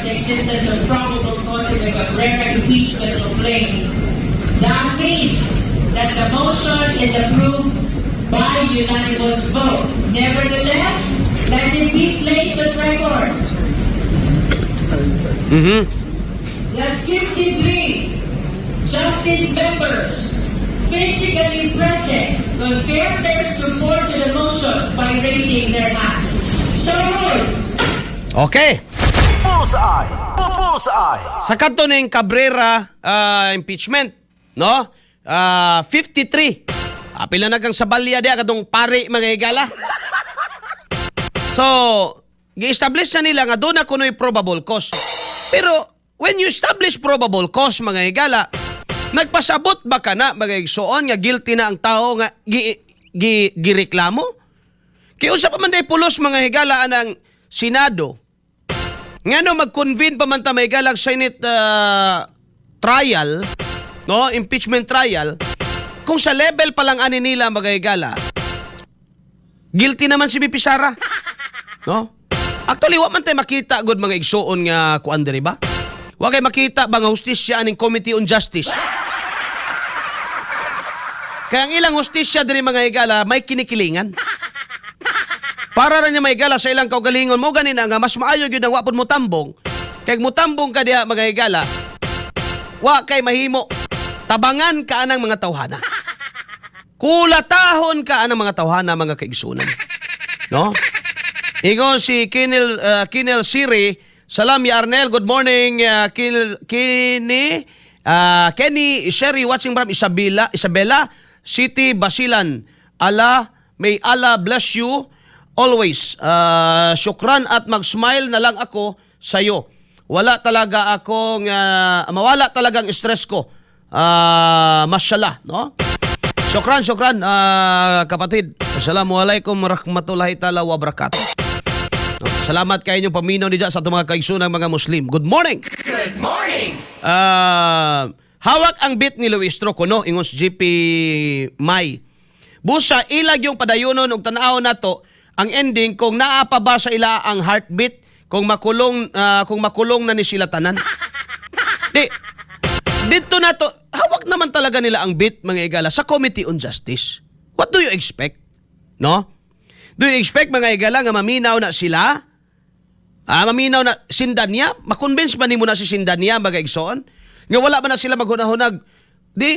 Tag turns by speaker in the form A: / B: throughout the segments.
A: the existence of probable cause in the Cabrera impeachment complaint, that means that the motion is approved by unanimous vote. Nevertheless, let it be placed on record that 53 justice members physically present confirm their support to the motion by raising their hands. So moved.
B: Okay.
C: Bullseye! Bullseye!
B: Sa kanto ning Cabrera impeachment, no? 53. Pila na kang sabalya diya katong pari mga higala. So, gi-establish na nila nga doon na kuno'y probable cause. Pero, when you establish probable cause mga higala, nagpasabot ba ka na mga igsoon nga guilty na ang tao nga gireklamo? Kaya usa pa man day pulos mga higala ang Senado. Ngano mag-convene pa man ta may galag Senate trial, no, impeachment trial, kung sa level pa lang ani nila magayagala, guilty naman si BP Sara. No? Actually, wa man tayo makita good mga igsuon nga kuan diri ba? Wa kay makita ba nga hustisya aning Committee on Justice. Kaya ang ilang hustisya diri mga higala may kinikilingan. Para rin niya may gala sa ilang kaugalingon mo ganina nga mas maayo gyud ang wapon mo tambong. Kay mo tambong ka diha mga higala, wa kay mahimo tabangan ka anang mga tawhana. Kulatahon ka anang mga tawhana mga kaigsunan. No? Ingon si Kinel Siri, salam ya Arnel, good morning Kenny Sherry watching from Isabela City, Basilan. May Allah bless you always. Syukran at mag-smile na lang ako sa'yo. Wala talaga akong, mawala talagang stress ko. Mashallah, no? Syukran, kapatid. Assalamualaikum warahmatullahi ta'ala wa barakatuh. No? Salamat kayo inyong paminaw nila sa itong mga kaigsunang mga Muslim. Good morning!
C: Good morning!
B: Hawak ang bit ni Luis Troco, no? Ingon si GP May. Busa, ilag yung padayunon og tanaw na to, ang ending kung naapa ba sa ila ang heartbeat kung makulong na ni sila tanan. Dito na to, hawak naman talaga nila ang beat mga higala sa Committee on Justice. What do you expect? No? Do you expect mga higala nga maminaw na sila? Maminaw na Sindanya? Makonvince ba nimo na si Sindanya mga igsoon? Nga wala ba na sila maghunahunag?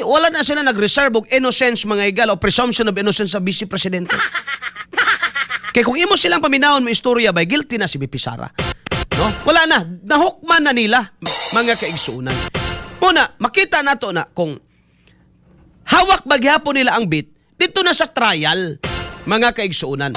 B: Wala na sila nag-reserve og innocence mga higala o presumption of innocence sa Vice Presidente. Kaya kung imo silang paminahon mo istorya ba, guilty na si BP Sara. No? Wala na. Nahukman na nila mga kaigsunan. Una, makita na to na kung hawak bagyapon nila ang bit dito na sa trial mga kaigsunan.